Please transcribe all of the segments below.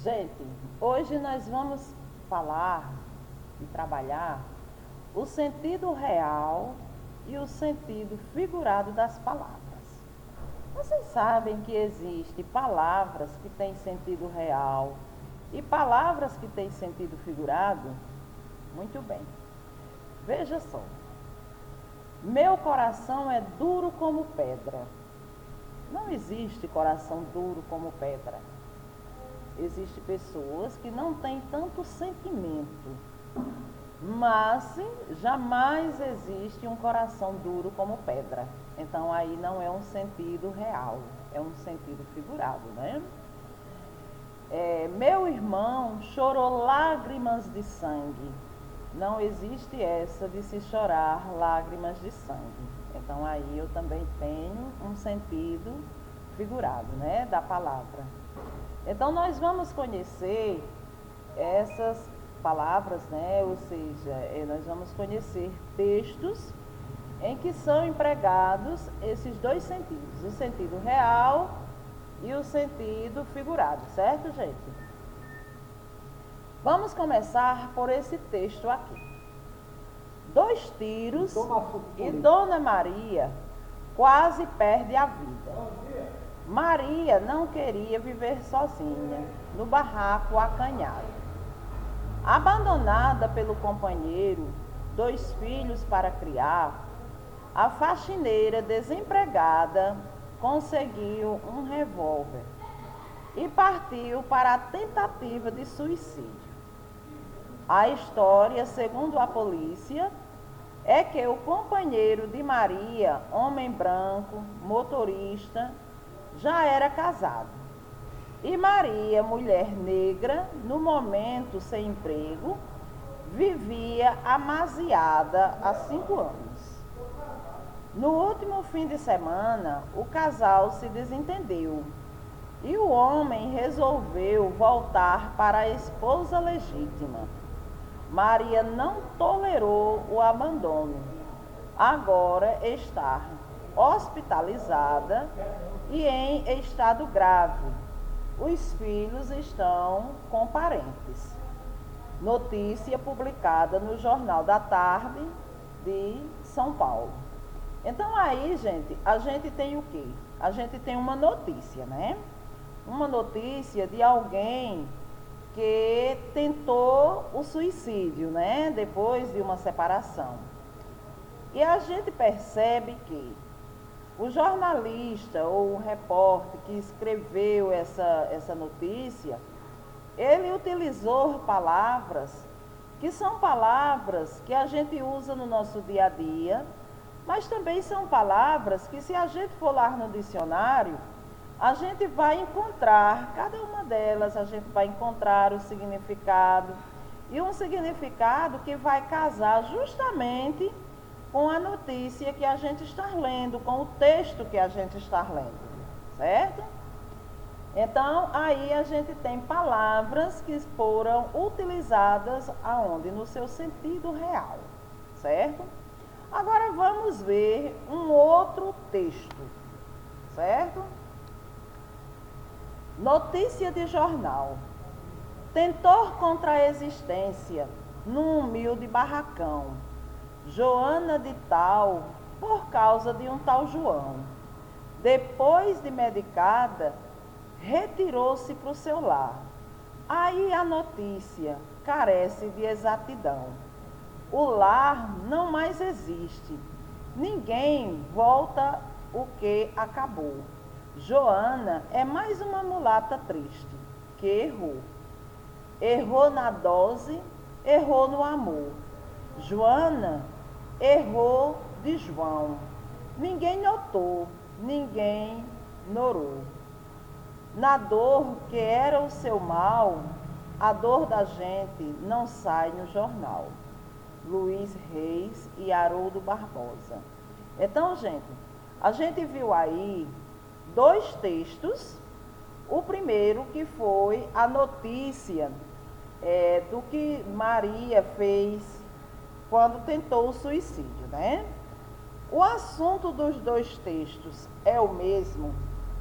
Gente, hoje nós vamos falar e trabalhar o sentido real e o sentido figurado das palavras. Vocês sabem que existem palavras que têm sentido real e palavras que têm sentido figurado? Muito bem. Veja só. Meu coração é duro como pedra. Não existe coração duro como pedra. Existem pessoas que não têm tanto sentimento, mas jamais existe um coração duro como pedra. Então aí não é um sentido real, é um sentido figurado, né? Meu irmão chorou lágrimas de sangue. Não existe essa de se chorar lágrimas de sangue. Então aí eu também tenho um sentido figurado, né, da palavra. Então nós vamos conhecer essas palavras, né, ou seja, nós vamos conhecer textos em que são empregados esses dois sentidos, o sentido real e o sentido figurado, certo, gente? Vamos começar por esse texto aqui. 2 tiros e Dona Maria quase perde a vida. Maria não queria viver sozinha, no barraco acanhado. Abandonada pelo companheiro, 2 filhos para criar, a faxineira desempregada conseguiu um revólver e partiu para a tentativa de suicídio. A história, segundo a polícia, é que o companheiro de Maria, homem branco, motorista, já era casado. E Maria, mulher negra, no momento sem emprego, vivia amaziada há 5 anos. No último fim de semana, o casal se desentendeu e o homem resolveu voltar para a esposa legítima. Maria não tolerou o abandono. Agora está hospitalizada e em estado grave. Os filhos estão com parentes. Notícia publicada no Jornal da Tarde de São Paulo. Então aí, gente, a gente tem o quê? A gente tem uma notícia, né? Uma notícia de alguém que tentou o suicídio, né? Depois de uma separação. E a gente percebe que o jornalista ou o repórter que escreveu essa notícia, ele utilizou palavras que são palavras que a gente usa no nosso dia a dia, mas também são palavras que, se a gente for lá no dicionário, a gente vai encontrar, cada uma delas, a gente vai encontrar o significado, e um significado que vai casar justamente com a notícia que a gente está lendo, com o texto que a gente está lendo, certo? Então, aí a gente tem palavras que foram utilizadas aonde? No seu sentido real, certo? Agora vamos ver um outro texto, certo? Notícia de jornal. Tentou contra a existência num humilde barracão. Joana de tal, por causa de um tal João. Depois de medicada, retirou-se para o seu lar. Aí a notícia carece de exatidão. O lar não mais existe. Ninguém volta o que acabou. Joana é mais uma mulata triste, que errou. Errou na dose, errou no amor. Joana errou de João. Ninguém notou, ninguém norou. Na dor que era o seu mal, a dor da gente não sai no jornal. Luiz Reis e Haroldo Barbosa. Então, gente, a gente viu aí 2 textos. O primeiro que foi a notícia do que Maria fez quando tentou o suicídio, né? O assunto dos 2 textos é o mesmo?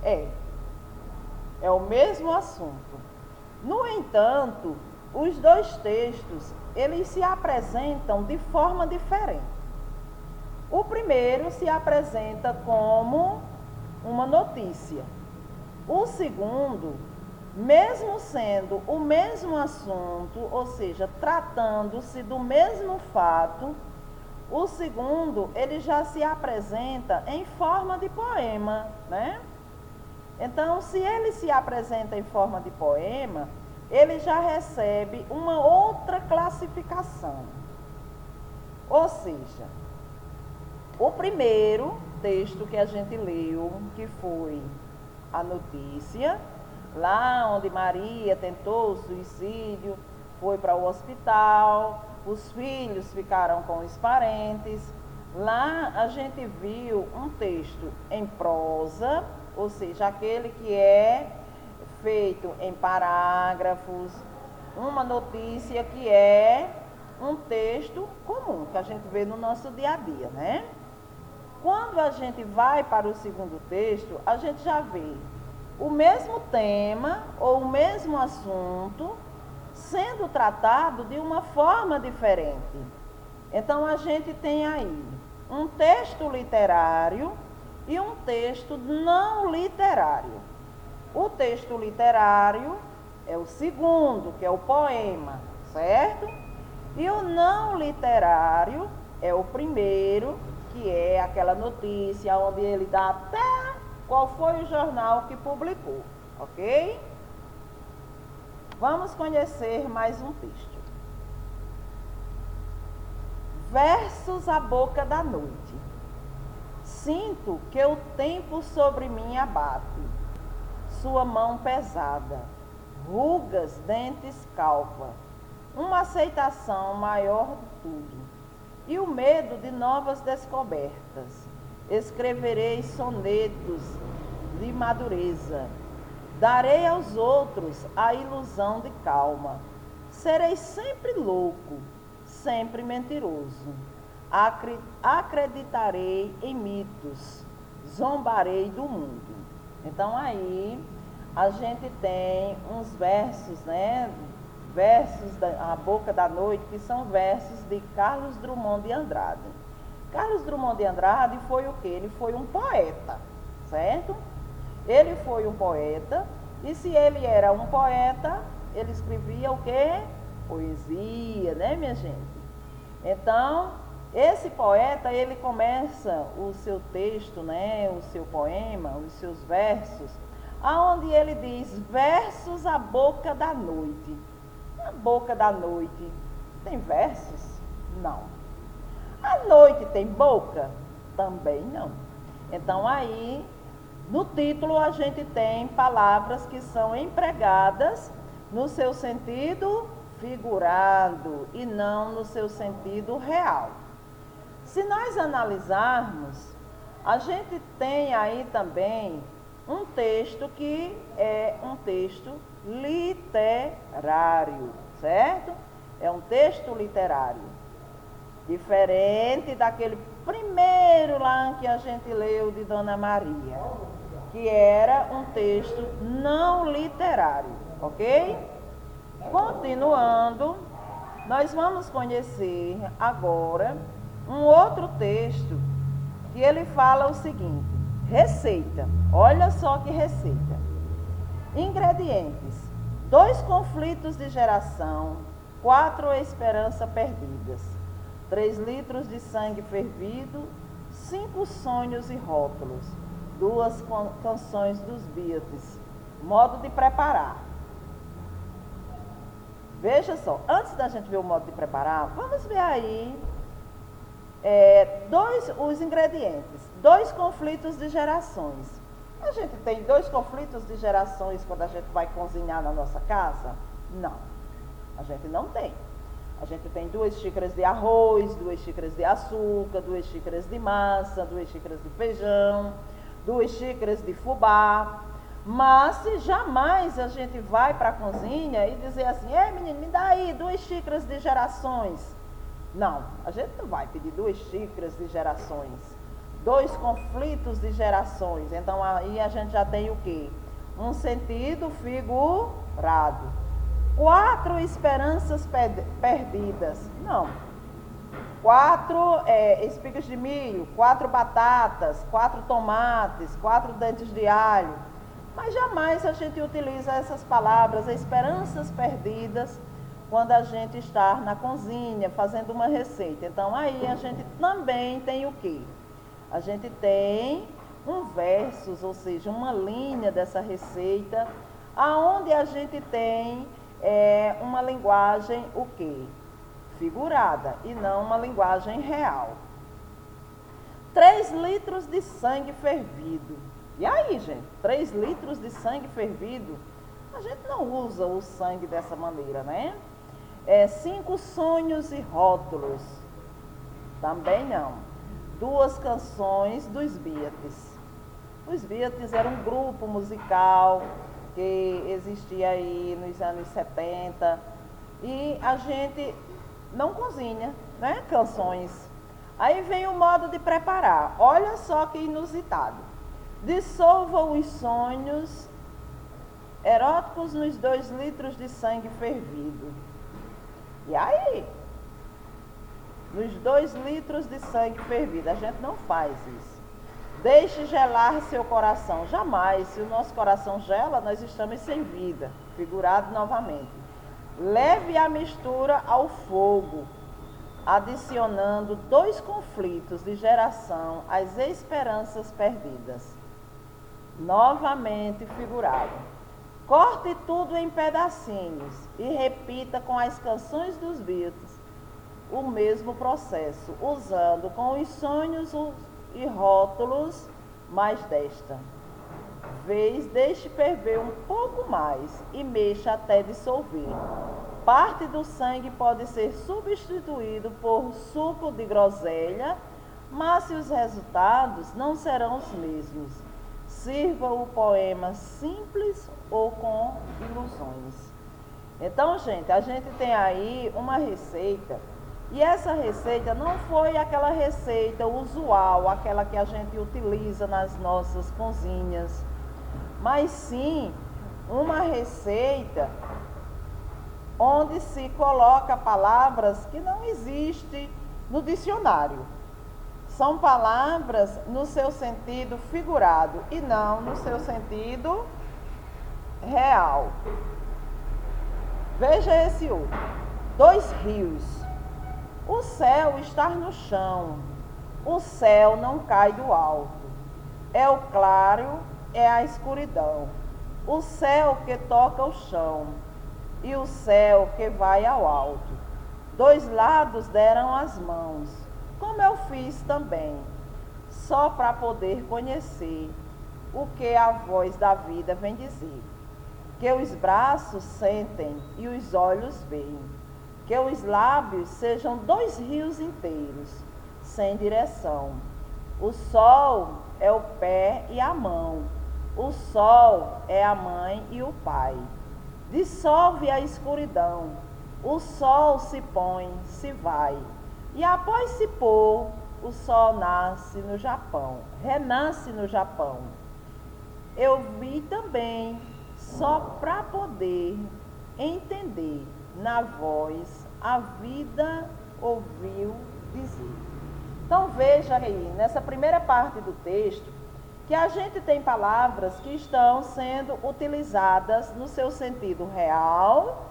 É o mesmo assunto. No entanto, os dois textos, eles se apresentam de forma diferente. O primeiro se apresenta como uma notícia. O segundo, mesmo sendo o mesmo assunto, ou seja, tratando-se do mesmo fato, o segundo, ele já se apresenta em forma de poema, né? Então, se ele se apresenta em forma de poema, ele já recebe uma outra classificação. Ou seja, o primeiro texto que a gente leu, que foi a notícia, lá onde Maria tentou o suicídio, foi para o hospital, os filhos ficaram com os parentes. Lá a gente viu um texto em prosa, ou seja, aquele que é feito em parágrafos, uma notícia que é um texto comum, que a gente vê no nosso dia a dia, né? Quando a gente vai para o segundo texto, a gente já vê o mesmo tema ou o mesmo assunto sendo tratado de uma forma diferente. Então a gente tem aí um texto literário e um texto não literário. O texto literário é o segundo, que é o poema, certo? E o não literário é o primeiro, que é aquela notícia onde ele dá até qual foi o jornal que publicou, ok? Vamos conhecer mais um texto. Versos à boca da noite. Sinto que o tempo sobre mim abate, sua mão pesada, rugas, dentes, calva, uma aceitação maior de tudo, e o medo de novas descobertas. Escreverei sonetos de madureza, darei aos outros a ilusão de calma. Serei sempre louco, sempre mentiroso. Acreditarei em mitos, zombarei do mundo. Então aí a gente tem uns versos, né? Versos à boca da noite, que são versos de Carlos Drummond de Andrade. Carlos Drummond de Andrade foi o quê? Ele foi um poeta, certo? Ele foi um poeta, e se ele era um poeta, ele escrevia o quê? Poesia, né, minha gente? Então, esse poeta, ele começa o seu texto, né, o seu poema, os seus versos, aonde ele diz, versos à boca da noite. A boca da noite tem versos? Não. A noite tem boca? Também não. Então aí, no título a gente tem palavras que são empregadas no seu sentido figurado e não no seu sentido real. Se nós analisarmos, a gente tem aí também um texto que é um texto literário, certo? É um texto literário. Diferente daquele primeiro lá que a gente leu de Dona Maria, que era um texto não literário, ok? Continuando, nós vamos conhecer agora um outro texto que ele fala o seguinte, receita, olha só que receita. Ingredientes, 2 conflitos de geração, 4 esperanças perdidas, 3 litros de sangue fervido, 5 sonhos e rótulos, 2 canções dos Beatles. Modo de preparar. Veja só, antes da gente ver o modo de preparar, vamos ver aí os ingredientes. 2 conflitos de gerações. A gente tem 2 conflitos de gerações quando a gente vai cozinhar na nossa casa? Não, a gente não tem. A gente tem 2 xícaras de arroz, 2 xícaras de açúcar, 2 xícaras de massa, 2 xícaras de feijão, 2 xícaras de fubá. Mas jamais a gente vai para a cozinha e dizer assim, menino, me dá aí 2 xícaras de gerações. Não, a gente não vai pedir 2 xícaras de gerações. 2 conflitos de gerações. Então aí a gente já tem o quê? Um sentido figurado. 4 esperanças perdidas. Não. 4 espigas de milho, 4 batatas, 4 tomates, 4 dentes de alho. Mas jamais a gente utiliza essas palavras, esperanças perdidas, quando a gente está na cozinha fazendo uma receita. Então aí a gente também tem o quê? A gente tem um verso, ou seja, uma linha dessa receita, aonde a gente tem uma linguagem o quê? Figurada, e não uma linguagem real. 3 litros de sangue fervido. E aí, gente, 3 litros de sangue fervido, a gente não usa o sangue dessa maneira, né? 5 sonhos e rótulos, também não. 2 canções dos Beatles. Os Beatles eram um grupo musical que existia aí nos anos 70, e a gente não cozinha, né, canções. Aí vem o modo de preparar. Olha só que inusitado. Dissolva os sonhos eróticos nos 2 litros de sangue fervido. E aí? Nos 2 litros de sangue fervido. A gente não faz isso. Deixe gelar seu coração. Jamais. Se o nosso coração gela, nós estamos sem vida. Figurado novamente. Leve a mistura ao fogo, adicionando 2 conflitos de geração às esperanças perdidas. Novamente figurado. Corte tudo em pedacinhos e repita com as canções dos Beatles o mesmo processo, usando com os sonhos e rótulos mais desta vez. Deixe ferver um pouco mais e mexa até dissolver. Parte do sangue pode ser substituído por suco de groselha, mas os resultados não serão os mesmos. Sirva o poema simples ou com ilusões. Então, gente, a gente tem aí uma receita, e essa receita não foi aquela receita usual, aquela que a gente utiliza nas nossas cozinhas, mas sim uma receita onde se coloca palavras que não existem no dicionário. São palavras no seu sentido figurado e não no seu sentido real. Veja esse outro. 2 rios. O céu está no chão. O céu não cai do alto. É o claro, é a escuridão. O céu que toca o chão e o céu que vai ao alto. 2 lados deram as mãos, como eu fiz também, só para poder conhecer o que a voz da vida vem dizer. Que os braços sentem e os olhos veem. Que os lábios sejam 2 rios inteiros, sem direção. O sol é o pé e a mão. O sol é a mãe e o pai. Dissolve a escuridão. O sol se põe, se vai. E após se pôr, o sol nasce no Japão, renasce no Japão. Eu vi também, só para poder entender, na voz, a vida ouviu dizer. Então veja aí, nessa primeira parte do texto, que a gente tem palavras que estão sendo utilizadas no seu sentido real,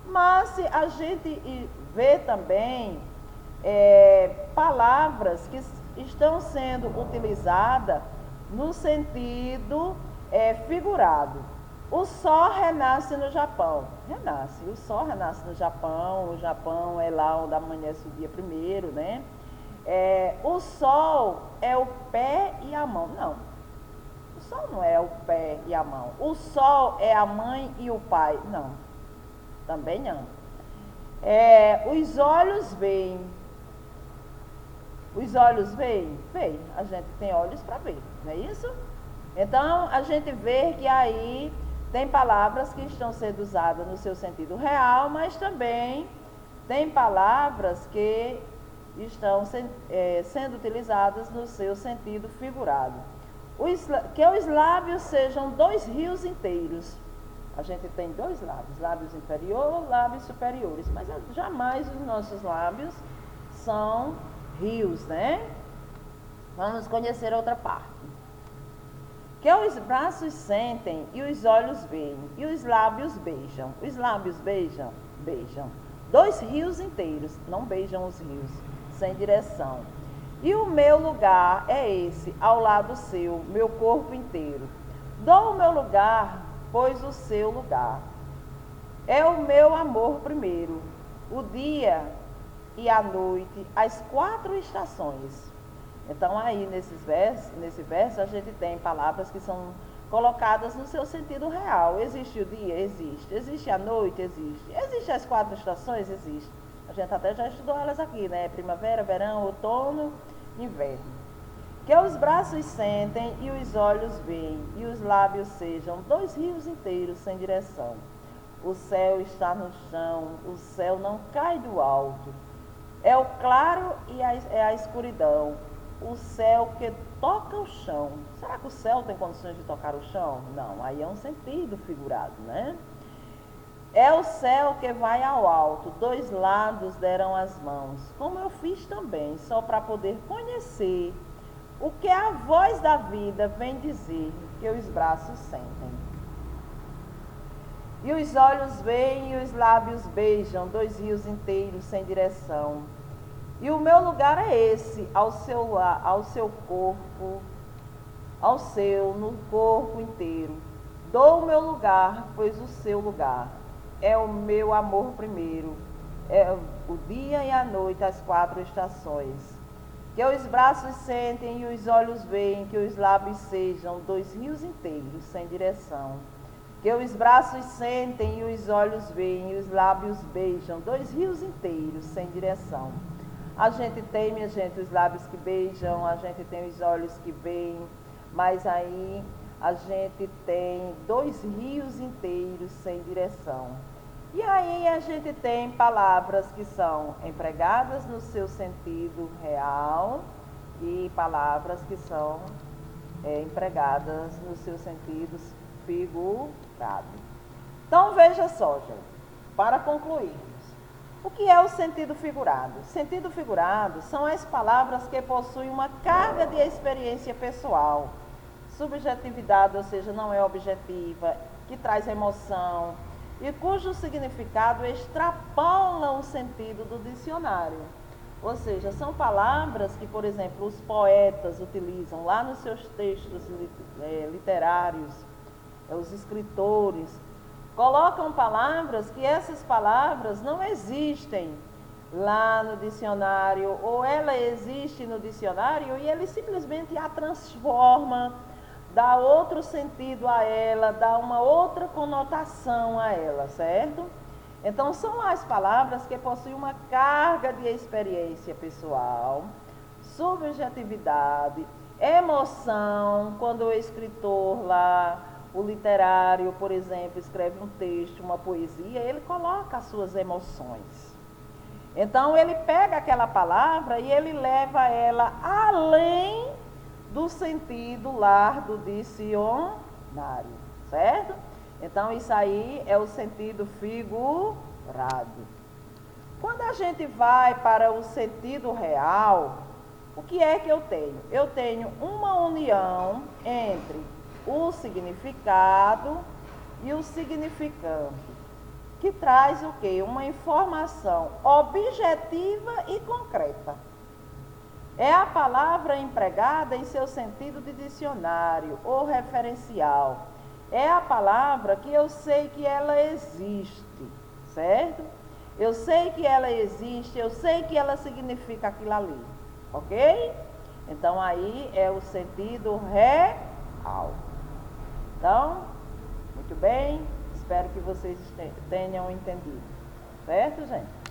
mas se a gente vê também palavras que estão sendo utilizadas no sentido figurado. O sol renasce no Japão. Renasce, o sol renasce no Japão. O Japão é lá onde amanhece o dia primeiro, né? O sol é o pé e a mão. Não, o sol não é o pé e a mão. O sol é a mãe e o pai. Não, também não. Os olhos veem. Os olhos veem? Veem. A gente tem olhos para ver, não é isso? Então, a gente vê que aí tem palavras que estão sendo usadas no seu sentido real, mas também tem palavras que estão sendo utilizadas no seu sentido figurado. Que os lábios sejam 2 rios inteiros. A gente tem dois lábios, lábios inferior, lábios superiores, mas jamais os nossos lábios são rios, né? Vamos conhecer outra parte. Que os braços sentem e os olhos veem, e os lábios beijam. Os lábios beijam? Beijam. 2 rios inteiros, não beijam os rios, sem direção. E o meu lugar é esse, ao lado seu, meu corpo inteiro. Dou o meu lugar, pois o seu lugar. É o meu amor primeiro, o dia e a noite, as 4 estações. Então aí nesse verso a gente tem palavras que são colocadas no seu sentido real. Existe o dia? Existe. Existe a noite? Existe. Existe as 4 estações? Existe. A gente até já estudou elas aqui, né? Primavera, verão, outono, inverno. Que os braços sentem e os olhos veem, e os lábios sejam 2 rios inteiros sem direção. O céu está no chão, o céu não cai do alto. É o claro e a escuridão. O céu que toca o chão. Será que o céu tem condições de tocar o chão? Não, aí é um sentido figurado, né? É o céu que vai ao alto, 2 lados deram as mãos, como eu fiz também, só para poder conhecer o que a voz da vida vem dizer, que os braços sentem. E os olhos veem e os lábios beijam, 2 rios inteiros sem direção. E o meu lugar é esse, ao seu corpo, no corpo inteiro. Dou o meu lugar, pois o seu lugar é o meu amor primeiro, é o dia e a noite, as 4 estações. Que os braços sentem e os olhos veem, que os lábios sejam 2 rios inteiros sem direção. Que os braços sentem e os olhos veem, e os lábios beijam, 2 rios inteiros sem direção. A gente tem, minha gente, os lábios que beijam, a gente tem os olhos que veem, mas aí a gente tem 2 rios inteiros sem direção. E aí a gente tem palavras que são empregadas no seu sentido real e palavras que são empregadas no seu sentido figurado. Então veja só, gente, para concluirmos. O que é o sentido figurado? Sentido figurado são as palavras que possuem uma carga de experiência pessoal, subjetividade, ou seja, não é objetiva, que traz emoção e cujo significado extrapola o sentido do dicionário. Ou seja, são palavras que, por exemplo, os poetas utilizam lá nos seus textos literários, os escritores, colocam palavras que essas palavras não existem lá no dicionário, ou ela existe no dicionário e ele simplesmente a transforma, dá outro sentido a ela, dá uma outra conotação a ela, certo? Então são as palavras que possuem uma carga de experiência pessoal, subjetividade, emoção, quando o escritor lá, o literário, por exemplo, escreve um texto, uma poesia, ele coloca as suas emoções. Então, ele pega aquela palavra e ele leva ela além do sentido lá do dicionário, certo? Então, isso aí é o sentido figurado. Quando a gente vai para o sentido real, o que é que eu tenho? Eu tenho uma união entre o significado e o significante, que traz o quê? Uma informação objetiva e concreta. É a palavra empregada em seu sentido de dicionário ou referencial. É a palavra que eu sei que ela existe, certo? Eu sei que ela existe, eu sei que ela significa aquilo ali, ok? Então aí é o sentido real. Então, muito bem, espero que vocês tenham entendido, certo, gente?